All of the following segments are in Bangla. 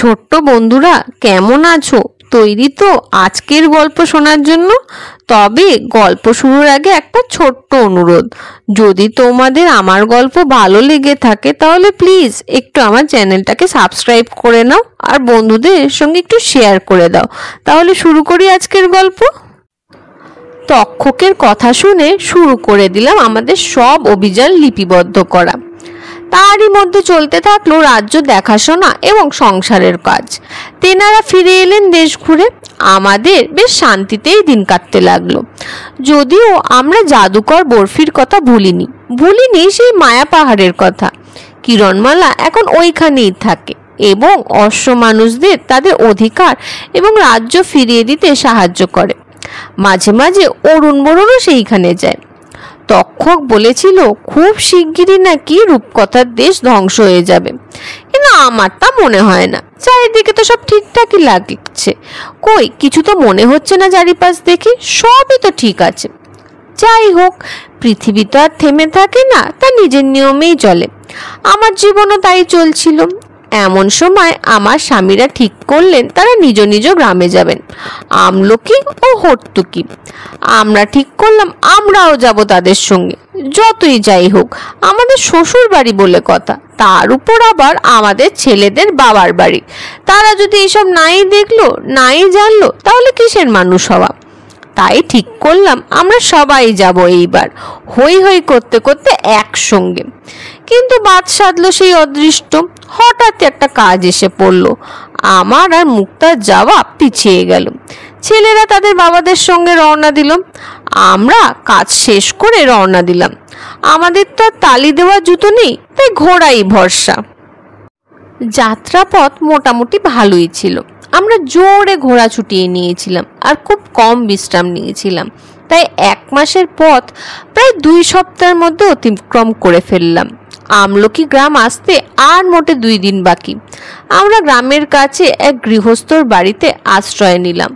ছোট্ট বন্ধুরা কেমন আছো? তৈরি তো আজকের গল্প শোনার জন্য? তবে গল্প শুরুর আগে একটা ছোট্ট অনুরোধ, যদি তোমাদের আমার গল্প ভালো লেগে থাকে তাহলে প্লিজ একটু আমার চ্যানেলটাকে সাবস্ক্রাইব করে নাও আর বন্ধুদের সঙ্গে একটু শেয়ার করে দাও। তাহলে শুরু করি আজকের গল্প। তক্ষকের কথা শুনে শুরু করে দিলাম আমাদের সব অভিযান লিপিবদ্ধ করা। তারই মধ্যে চলতে থাকলো রাজ্য দেখাশোনা এবং সংসারের কাজ। তেনারা ফিরে এলেন দেশ ঘুরে। আমাদের বেশ শান্তিতেই দিন কাটতে লাগলো। যদিও আমরা জাদুকর বরফির কথা ভুলিনি সেই মায়া পাহাড়ের কথা। কিরণমালা এখন ওইখানেই থাকে এবং অশ্ব মানুষদের তাদের অধিকার এবং রাজ্য ফিরিয়ে দিতে সাহায্য করে। মাঝে মাঝে অরুণ বরুণও সেইখানে যায়। তক্ষক বলেছিল খুব শিগগিরই নাকি রূপকথার দেশ ধ্বংস হয়ে যাবে, কিন্তু আমার তা মনে হয় না। চারিদিকে তো সব ঠিকঠাকই লাগছে, কই কিছু তো মনে হচ্ছে না। চারিপাশ দেখি সবই তো ঠিক আছে। যাই হোক, পৃথিবী তো আর থেমে থাকে না, তা নিজের নিয়মেই চলে। আমার জীবনও তাই চলছিল। এমন সময় আমার স্বামীরা ঠিক করলেন তারা নিজ নিজ গ্রামে যাবেন, আমলকি ও হর্তুকি। আমরা ঠিক করলাম আমরাও যাব তাদের সঙ্গে। যতই যাই হোক, আমাদের শ্বশুর বাড়ি বলে কথা, তার উপর আবার আমাদের ছেলেদের বাবার বাড়ি। তারা যদি এসব নাই দেখলো নাই জানলো তাহলে কিসের মানুষ হওয়া। তাই ঠিক করলাম আমরা সবাই যাব এইবার, হই হই করতে করতে একসঙ্গে। কিন্তু বাদ সাধলো সেই অদৃষ্ট। হঠাৎ একটা কাজ এসে পড়লো। আমার আর মুক্তার যাওয়া পিছিয়ে গেল। ছেলেরা তাদের বাবাদের সঙ্গে রওনা দিল। আমরা কাজ শেষ করে রওনা দিলাম। আমাদের তো আর তালি দেওয়া জুতো নেই, তাই ঘোড়াই ভরসা। যাত্রাপথ মোটামুটি ভালোই ছিল। আমরা জোরে ঘোড়া ছুটিয়ে নিয়েছিলাম আর খুব কম বিশ্রাম নিয়েছিলাম। তাই 1 মাসের পথ প্রায় 2 সপ্তাহের মধ্যে অতিক্রম করে ফেললাম। আমলকি গ্রাম আসতে আর মোটে 2 দিন বাকি। আমরা গ্রামের কাছে এক গৃহস্থর বাড়িতে আশ্রয় নিলাম।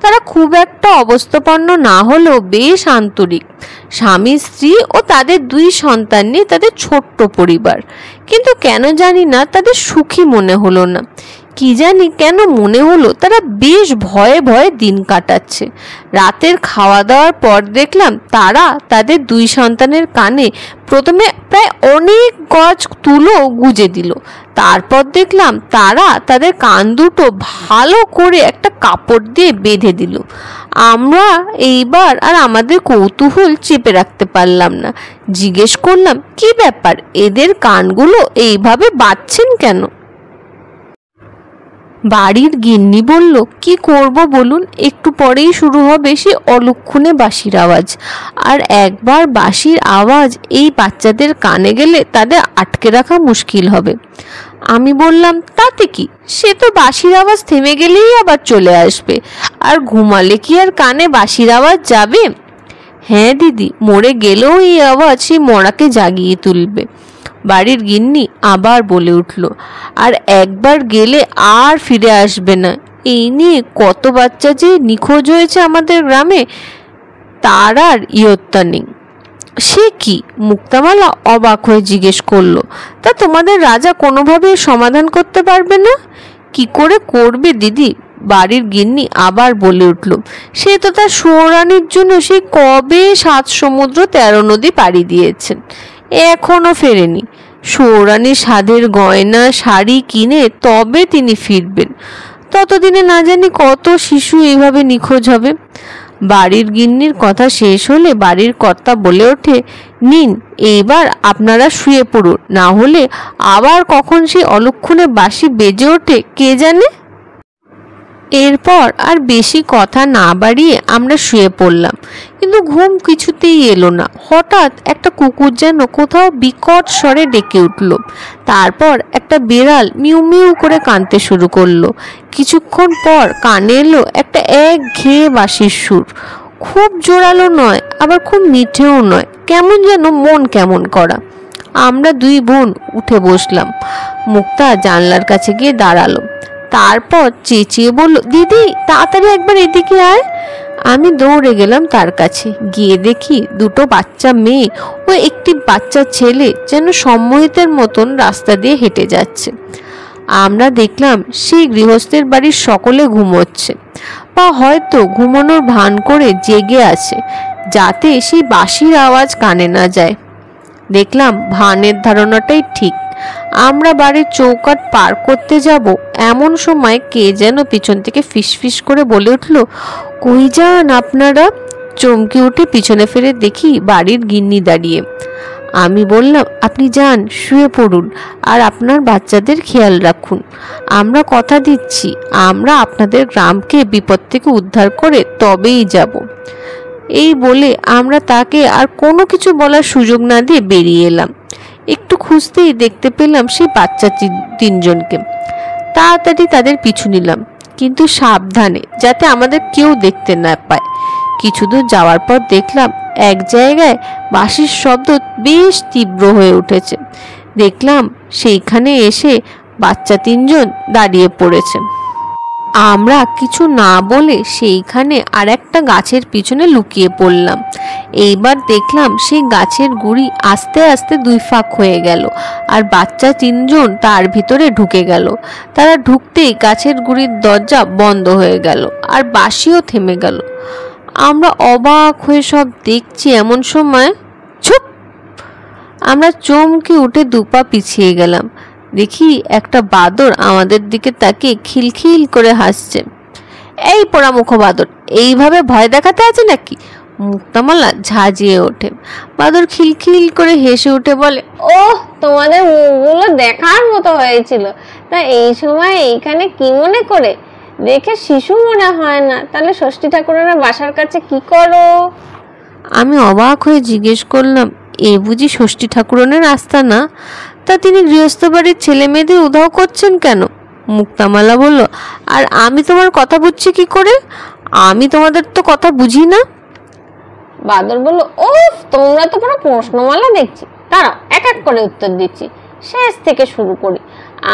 তারা খুব একটা অবস্থাপন্ন না হলেও বেশ আন্তরিক। স্বামী স্ত্রী ও তাদের 2 সন্তান নিয়ে তাদের ছোট্ট পরিবার। কিন্তু কেন জানি না তাদের সুখী মনে হলো না। কি জানি কেন মনে হলো তারা বেশ ভয়ে ভয়ে দিন কাটাচ্ছে। রাতের খাওয়া দাওয়ার পর দেখলাম তারা তাদের 2 সন্তানের কানে প্রথমে প্রায় অনেক গজ তুলো গুজে দিল। তারপর দেখলাম তারা তাদের কান দুটো ভালো করে একটা কাপড় দিয়ে বেঁধে দিল। আমরা এইবার আর আমাদের কৌতূহল চেপে রাখতে পারলাম না। জিজ্ঞেস করলাম, কি ব্যাপার, এদের কানগুলো এইভাবে বাঁধছেন কেন? বাড়ির গিন্নি বলল, কি করব বলুন, একটু পরেই শুরু হবে সে অলক্ষণে বাঁশির আওয়াজ। আর একবার বাঁশির আওয়াজ এই বাচ্চাদের কানে গেলে তাদের আটকে রাখা মুশকিল হবে। আমি বললাম, তাতে কি, সে তো বাঁশির আওয়াজ থেমে গেলেই আবার চলে আসবে। আর ঘুমালে কি আর কানে বাঁশির আওয়াজ যাবে? হ্যাঁ দিদি, মরে গেলেও এই আওয়াজ সেই মরাকে জাগিয়ে তুলবে। বাড়ির গিন্নি আবার বলে উঠল, আর একবার গেলে আর ফিরে আসবে না। এই নিয়ে কত বাচ্চা যে নিখোঁজ হয়েছে আমাদের গ্রামে, তার আর ইয়ত্তা নেই। সে কি? মুক্তামালা অবাক হয়ে জিজ্ঞেস করলো, তা তোমাদের রাজা কোনোভাবে সমাধান করতে পারবে না? কি করে করবে দিদি? বাড়ির গিন্নি আবার বলে উঠল, সে তো তার সুয়োরানির জন্য সে কবে 7 সমুদ্র 13 নদী পাড়ি দিয়েছেন, এখনো ফেরেনি। সুয়োরানির সাধের গয়না শাড়ি কিনে তবে তিনি ফিরবেন। ততদিনে না জানি কত শিশু এইভাবে নিখোঁজ হবে। বাড়ির গিন্নির কথা শেষ হলে বাড়ির কর্তা বলে ওঠে, নিন এইবার আপনারা শুয়ে পড়ুন, না হলে আবার কখন সেই অলক্ষণে বাঁশি বেজে ওঠে কে জানে। এরপর আর বেশি কথা না বাড়িয়ে আমরা শুয়ে পড়লাম, কিন্তু ঘুম কিছুতেই এলো না। হঠাৎ একটা কুকুর যেন কোথাও বিকট স্বরে ডেকে উঠল। তারপর একটা বিড়াল মিউ মিউ করে কাঁদতে শুরু করলো। কিছুক্ষণ পর কানে এলো একটা একঘেয়ে বাঁশির সুর। খুব জোরালো নয়, আবার খুব মিঠেও নয়, কেমন যেন মন কেমন করা। আমরা 2 বোন উঠে বসলাম। মুক্তা জানলার কাছে গিয়ে দাঁড়ালো। তারপর চেঁচিয়ে বলল, দিদি তাড়াতাড়ি একবার এদিকে আয়। আমি দৌড়ে গেলাম তার কাছে। গিয়ে দেখি 2 বাচ্চা মেয়ে ও একটি বাচ্চা ছেলে যেন সম্মোহিতের মতন রাস্তা দিয়ে হেঁটে যাচ্ছে। আমরা দেখলাম সেই গৃহস্থের বাড়ির সকলে ঘুমোচ্ছে, বা হয়তো ঘুমানোর ভান করে জেগে আছে, যাতে সেই বাঁশির আওয়াজ কানে না যায়। দেখলাম ভানের ধারণাটাই ঠিক। আমরা বাড়ির চৌকাঠ পার করতে যাব এমন সময় কে যেন পিছন থেকে ফিসফিস করে বলে উঠল, কই যান আপনারা? চমকে উঠে পিছনে ফিরে দেখি বাড়ির গিন্নি দাঁড়িয়ে। আমি বললাম, আপনি যান, শুয়ে পড়ুন, আর আপনার বাচ্চাদের খেয়াল রাখুন। আমরা কথা দিচ্ছি আমরা আপনাদের গ্রামকে বিপদ থেকে উদ্ধার করে তবেই যাব। এই বলে আমরা তাকে আর কোনো কিছু বলার সুযোগ না দিয়ে বেরিয়ে এলাম। একটু খুঁজতেই দেখতে পেলাম সেই বাচ্চা তিনজনকে। তাড়াতাড়ি তাদের পিছু নিলাম, কিন্তু সাবধানে, যাতে আমাদের কেউ দেখতে না পায়। কিছু দূর যাওয়ার পর দেখলাম এক জায়গায় বাঁশির শব্দ বেশ তীব্র হয়ে উঠেছে। দেখলাম সেইখানে এসে বাচ্চা তিনজন দাঁড়িয়ে পড়েছে। আমরা কিছু না বলে সেইখানে আর একটা গাছের পিছনে লুকিয়ে পড়লাম। এইবার দেখলাম সেই গাছের গুড়ি আস্তে আস্তে দুই ফাঁক হয়ে গেল, আর বাচ্চা তিনজন তার ভিতরে ঢুকে গেল। তারা ঢুকতেই গাছের গুড়ির দরজা বন্ধ হয়ে গেল, আর বাঁশিও থেমে গেল। আমরা অবাক হয়ে সব দেখছি, এমন সময় ছুপ! আমরা চমকে উঠে দুপা পিছিয়ে গেলাম। দেখি একটা বাদর আমাদের দিকে তাকিয়ে খিলখিল করে হাসছে। এই পোড়ামুখ বাদর, এইভাবে ভয় দেখাতে আছে নাকি? মুক্তামালা ঝাঁঝিয়ে ওঠে। বাদর খিলখিল করে হেসে উঠে বলে, ওহ, তোমাদের মুখগুলো দেখার মতো হয়েছিল। তা এই সময় এইখানে কি মনে করে? দেখে শিশু মনে হয় না, তাহলে ষষ্ঠী ঠাকুরের বাসার কাছে কি করো? আমি অবাক হয়ে জিজ্ঞেস করলাম, এ বুঝি ষষ্ঠী ঠাকুরনের আস্তানা? তা তিনি গৃহস্থ বাড়ির ছেলে মেয়েদের উধাও করছেন কেন? মুক্তামালা বলল, আর আমি তোমার কথা বুঝছি কি করে? আমি তোমাদের তো কথা বুঝি না। বাদর বলল, ওফ, তোমরা তো পুরো প্রশ্নমালা দেখছি। দাঁড়াও, এক এক করে উত্তর দিচ্ছি। শেষ থেকে শুরু করি।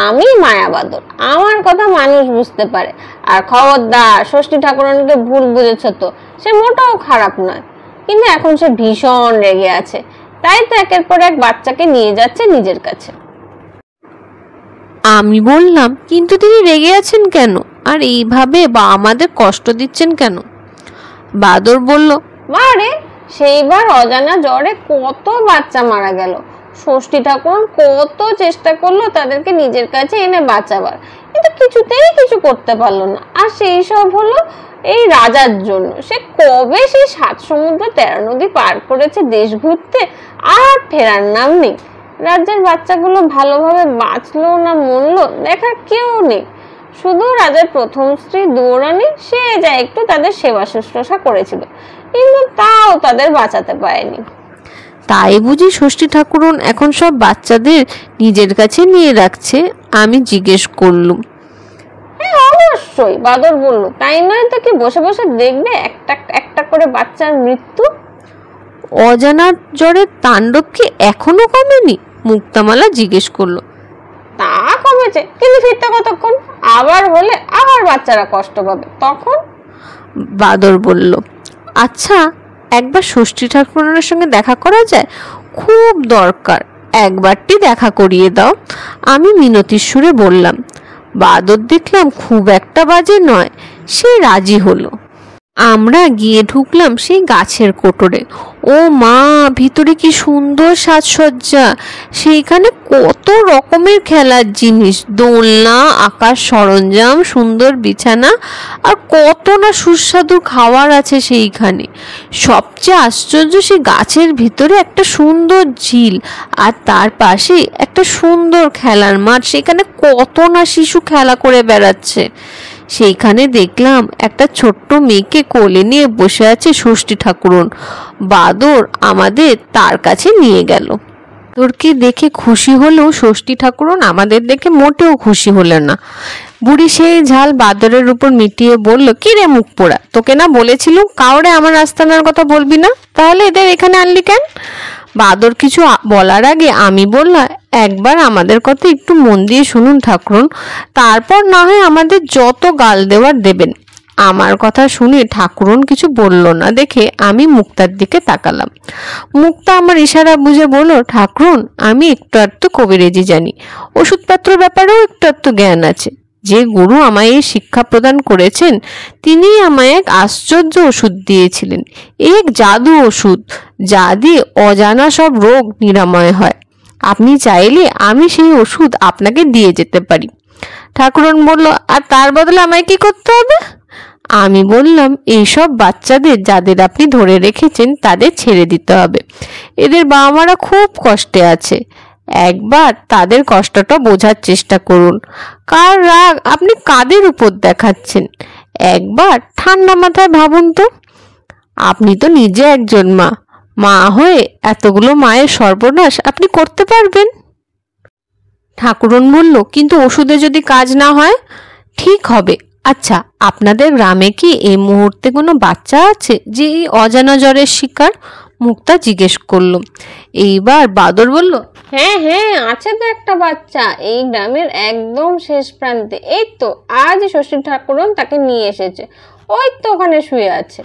আমি মায়া বাদর, আমার কথা মানুষ বুঝতে পারে। আর খবরদার, ষষ্ঠী ঠাকুরনকে ভুল বুঝেছ তো, সে মোটেও খারাপ নয়, কিন্তু এখন সে ভীষণ রেগে আছে। তাই তো একের পর এক বাচ্চাকে নিয়ে যাচ্ছে নিজের কাছে। আমি বললাম, কিন্তু তিনি রেগে আছেন কেন, আর এইভাবে বা আমাদের কষ্ট দিচ্ছেন কেন? বাদর বলল, বারে, সেইবার অজানা জ্বরে কত বাচ্চা মারা গেল। ষষ্ঠী ঠাকুর কত চেষ্টা করলো তাদেরকে নিজের কাছে এনে বাঁচাবার, কিন্তু কিছুতেই কিছু করতে পারলো না। আর সেই সব হলো এই রাজার জন্য। সে কবে সেই 7 সমুদ্র 13 নদী পার করেছে দেশ ঘুরতে, আর ফেরার নাম নেই। রাজ্যের বাচ্চাগুলো ভালোভাবে বাঁচলো না মরলো দেখার কেউ নেই। শুধু রাজার প্রথম স্ত্রী দুয়োরানী, সে যা একটু তাদের সেবা শুশ্রূষা করেছিল, কিন্তু তাও তাদের বাঁচাতে পারেনি। তাই বুঝি ষষ্ঠী ঠাকুরন এখন সব বাচ্চাদের নিজের কাছে নিয়ে রাখছে? আমি জিজ্ঞেস করলুম। হ্যাঁ, অবশ্যই, বাদর বলল। তাই নয় তো কি বসে বসে দেখবে একটা একটা করে বাচ্চার মৃত্যু? অজানার জ্বরের তাণ্ডব কি এখনো কমেনি? মুক্তামালা জিজ্ঞেস করলো। তা কমেছে, কিন্তু ফিরতে কতক্ষণ? আবার হলে আবার বাচ্চারা কষ্ট পাবে, তখন? বাদর বলল, আচ্ছা, একবার ষষ্ঠী ঠাকুরনের সঙ্গে দেখা করা যায়? খুব দরকার, একবারটি দেখা করিয়ে দাও। আমি মিনতির সুরে বললাম। বাদর দেখলাম খুব একটা বাজে নয়, সে রাজি হলো। আমরা গিয়ে ঢুকলাম সেই গাছের কোটরে। ও মা, ভিতরে কি সুন্দর সাজসজ্জা! সেইখানে কত রকমের খেলার জিনিস, দোলনা, আঁকার সরঞ্জাম, সুন্দর বিছানা, আর কত না সুস্বাদু খাবার আছে সেইখানে। সবচেয়ে আশ্চর্য, সেই গাছের ভিতরে একটা সুন্দর ঝিল, আর তার পাশে একটা সুন্দর খেলার মাঠ। সেখানে কত না শিশু খেলা করে বেড়াচ্ছে। সেইখানে দেখলাম একটা ছোট্ট মেয়েকে কোলে নিয়ে বসে আছে ষষ্ঠী ঠাকুরন। বাদর আমাদের তার কাছে নিয়ে গেল। বাদরকে দেখে খুশি হলেও ষষ্ঠী ঠাকুরন আমাদের দেখে মোটেও খুশি হলেন না। বুড়ি সেই ঝাল বাদরের উপর মিটিয়ে বলল, কি রে মুখ পোড়া, তোকে না বলেছিলুম কাউরে আমার আস্তানার কথা বলবি না, তাহলে এদের এখানে আনলি কেন? বাদর কিছু বলার আগে আমি বললাম, একবার আমাদের কথা একটু মন দিয়ে শুনুন ঠাকুরন, তারপর না হয় আমাদের যত গাল দেওয়ার দেবেন। আমার কথা শুনে ঠাকুরন কিছু বলল না দেখে আমি মুক্তার দিকে তাকালাম। মুক্তা আমার ইশারা বুঝে বলল, ঠাকুরন, আমি একটু আধটু কবিরাজি জানি, ওষুধপত্র ব্যাপারেও একটু আধটু জ্ঞান আছে। যে গুরু আমায় এই শিক্ষা প্রদান করেছেন তিনি আমায় এক আশ্চর্য ওষুধ দিয়েছিলেন, এক জাদু ওষুধ, যা দিয়ে অজানা সব রোগ নিরাময় হয়। আপনি চাইলে আমি সেই ওষুধ আপনাকে দিয়ে যেতে পারি। ঠাকুরন বলল, আর তার বদলে আমায় কি করতে হবে? আমি বললাম, এইসব বাচ্চাদের যাদের আপনি ধরে রেখেছেন তাদের ছেড়ে দিতে হবে। এদের বাবা মারা খুব কষ্টে আছে। একবার তাদের কষ্টটা বোঝার চেষ্টা করুন। কার রাগ আপনি কাদের উপর দেখাচ্ছেন? একবার ঠান্ডা মাথায় ভাবুন তো। আপনি তো নিজে একজন মা, মা হয়ে এতগুলো মায়ের সর্বনাশ আপনি করতে পারবেন? ঠাকুরন বলল, কিন্তু ওষুধে যদি কাজ না হয়? ঠিক হবে। আচ্ছা, আপনাদের গ্রামে কি এই মুহূর্তে কোনো বাচ্চা আছে যে এই অজানা জ্বরের শিকার? মুক্তা জিজ্ঞেস করল। এইবার বাদর বলল, হ্যাঁ হ্যাঁ, আছে তো একটা বাচ্চা এই গ্রামের একদম শেষ প্রান্তে। এই তো আজ ষষ্ঠী ঠাকুরন তাকে নিয়ে এসেছে, ওই তো ওখানে শুয়ে আছে।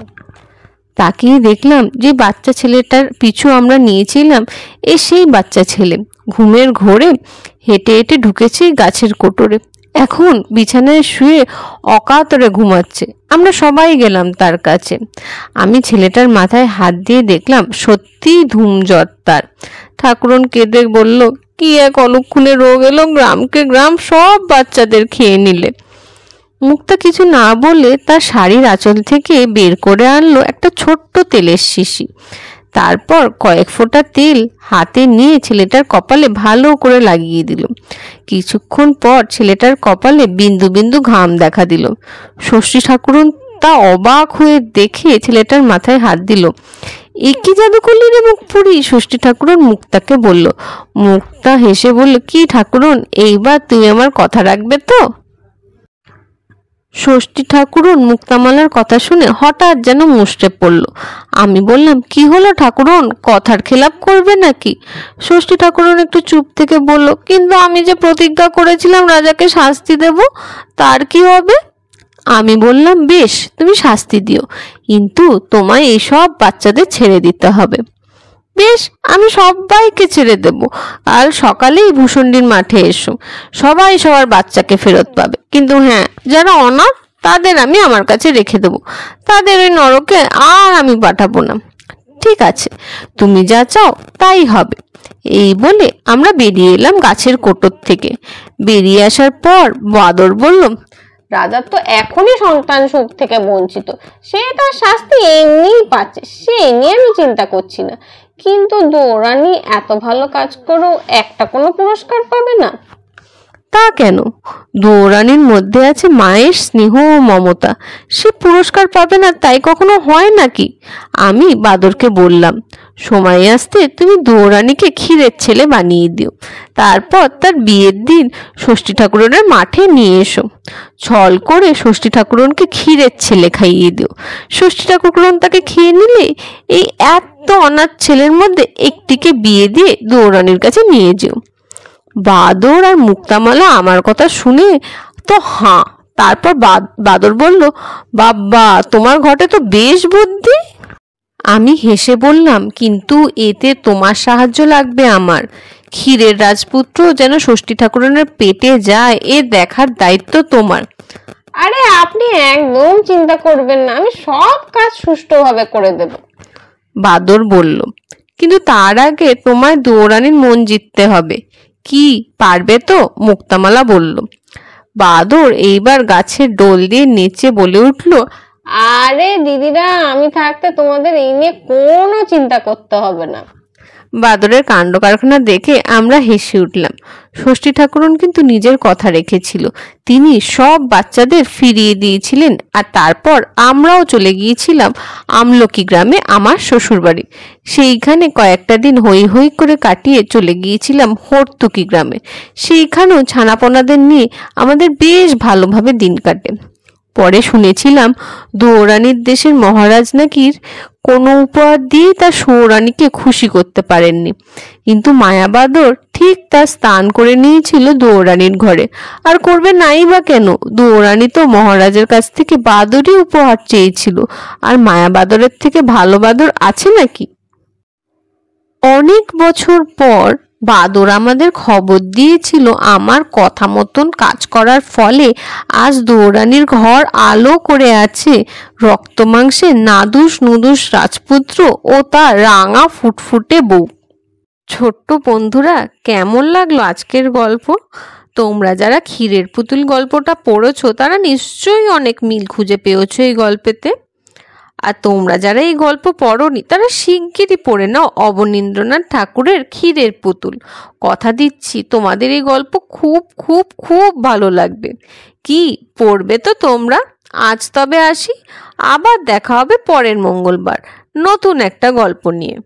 তাকিয়ে দেখলাম যে বাচ্চা ছেলেটার পিছু আমরা নিয়েছিলাম এ সেই বাচ্চা ছেলে ঘুমের ঘোরে হেঁটে হেঁটে ঢুকেছে গাছের কোটরে। এখন বিছানায় শুয়ে অকাতরে ঘুমাচ্ছে। আমরা সবাই গেলাম তার কাছে। আমি ছেলেটার মাথায় হাত দিয়ে দেখলাম সত্যিই ধুমজ্বর তার। ঠাকুরন কেঁদে বলল, কি এক অলক্ষণে রোগ এলো, গ্রামকে গ্রাম সব বাচ্চাদের খেয়ে নিলে। মুক্তা কিছু না বলে তার শাড়ির আঁচল থেকে বের করে আনলো একটা ছোট্ট তেলের শিশি। তারপর কয়েক ফোঁটা তেল হাতে নিয়ে ছেলেটার কপালে ভালো করে লাগিয়ে দিল। কিছুক্ষণ পর ছেলেটার কপালে বিন্দু বিন্দু ঘাম দেখা দিল। ষষ্ঠী ঠাকুরন তা অবাক হয়ে দেখে ছেলেটার মাথায় হাত দিল। এ কি জাদু করলি রে মুখপুরি? ষষ্ঠী ঠাকুরন মুক্তাকে বলল। মুক্তা হেসে বলল, কি ঠাকুরন, এইবার তুমি আমার কথা রাখবে তো? ষষ্ঠী ঠাকুরন মুক্তামালার কথা শুনে হঠাৎ যেন মুষড়ে পড়ল। আমি বললাম, কি হলো ঠাকুরন, কথার খেলাপ করবে নাকি? ষষ্ঠী ঠাকুরন একটু চুপ থেকে বলল, কিন্তু আমি যে প্রতিজ্ঞা করেছিলাম রাজাকে শাস্তি দেব, তার কি হবে? আমি বললাম, বেশ, তুমি শাস্তি দিও, কিন্তু তোমায় এইসব বাচ্চাদের ছেড়ে দিতে হবে। বেশ, আমি সবাইকে ছেড়ে দেব। কাল সকালেই ভূষণ্ডির মাঠে এসো, সবাই সবার বাচ্চাকে ফেরত পাবে। কিন্তু হ্যাঁ, যারা অনাথ তাদের আমি আমার কাছে রেখে দেব, তাদের ওই নরকে আর আমি পাঠাবো না। ঠিক আছে, তুমি যা চাও তাই হবে। এই বলে আমরা বেরিয়ে এলাম গাছের কোটর থেকে। বেরিয়ে আসার পর বাদর বলল, রাজার তো এখনই সন্তান সুখ থেকে বঞ্চিত, সে তার শাস্তি এমনিই পাচ্ছে, সে নিয়ে আমি চিন্তা করছি না। কিন্তু দৌড়ানি এত ভালো কাজ করেও একটা কোনো পুরস্কার পাবে না। তা কেন? দৌড়ানির মধ্যে আছে মায়ের স্নেহ ও মমতা, সে পুরস্কার পাবে না তাই কখনো হয় নাকি? আমি বাদরকে বললাম, সময় আসতে তুমি দৌড়ানিকে ক্ষীরের ছেলে বানিয়ে দিও, তারপর তার বিয়ের দিন ষষ্ঠী ঠাকুরনের মাঠে নিয়ে এসো। ছল করে ষষ্ঠী ঠাকুরনকে ক্ষীরের ছেলে খাইয়ে দিও। ষষ্ঠী ঠাকুরন তাকে খেয়ে নিলে এই এত অনাথ ছেলের মধ্যে একটিকে বিয়ে দিয়ে দৌড়ানির কাছে নিয়ে যেও। বাদর আর মুক্তামালা আমার কথা শুনে তো হাঁ। তারপর বাদর বলল, বাবা, তোমার ঘটে তো বেশ বুদ্ধি। আমি হেসে বললাম, কিন্তু এতে তোমার সাহায্য লাগবে আমার। ক্ষীরের রাজপুত্র যেন ষষ্ঠী ঠাকুরনের পেটে যায় এ দেখার দায়িত্ব তোমার। আরে আপনি একদম চিন্তা করবেন না, আমি সব কাজ সুষ্ঠুভাবে করে দেব। বাদর বলল, কিন্তু তার আগে তোমায় দৌড়ানির মন জিততে হবে। কি, পারবে তো? মুক্তামালা বলল। বাদর এইবার গাছের ডোল দিয়ে নেচে বলে উঠল, আরে দিদিরা, আমি থাকতে তোমাদের এই নিয়ে কোনো চিন্তা করতে হবে না। বাদরের কাণ্ড কারখানা দেখে আমরা হেসে উঠলাম। ষষ্ঠী ঠাকুরন কিন্তু নিজের কথা রেখেছিল, তিনি সব বাচ্চাদের ফিরিয়ে দিয়েছিলেন। আর তারপর আমরাও চলে গিয়েছিলাম আমলকি গ্রামে, আমার শ্বশুরবাড়ি। সেইখানে কয়েকটা দিন হই হই করে কাটিয়ে চলে গিয়েছিলাম হর্তুকি গ্রামে। সেইখানেও ছানাপোনাদের নিয়ে আমাদের বেশ ভালোভাবে দিন কাটে। পরে শুনেছিলাম দৌড়ানির দেশের মহারাজ নাকি কোনো উপহার দিয়ে তার সৌরানীকে খুশি করতে পারেননি। কিন্তু মায়াবাদর ঠিক তার স্থান করে নিয়েছিল দৌরানীর ঘরে। আর করবে নাই বা কেন? দৌরানী তো মহারাজের কাছ থেকে বাদরই উপহার চেয়েছিল, আর মায়াবাদরের থেকে ভালো বাদর আছে নাকি? অনেক বছর পর বাদর আমাদের খবর দিয়েছিল আমার কথা মতন কাজ করার ফলে আজ দৌরানীর ঘর আলো করে আছে রক্ত মাংসে নাদুস নুদুস রাজপুত্র ও তার রাঙা ফুটফুটে বউ। ছোট্ট বন্ধুরা, কেমন লাগলো আজকের গল্প? তোমরা যারা ক্ষীরের পুতুল গল্পটা পড়েছো তারা নিশ্চয়ই অনেক মিল খুঁজে পেয়েছো এই গল্পেতে। আর তোমরা যারা এই গল্প পড়োনি তারা শিগগিরই পড়ে নাও অবনীন্দ্রনাথ ঠাকুরের ক্ষীরের পুতুল। কথা দিচ্ছি তোমাদের এই গল্প খুব খুব খুব ভালো লাগবে। কি পড়বে তো তোমরা? আজ তবে আসি, আবার দেখা হবে পরের মঙ্গলবার নতুন একটা গল্প নিয়ে।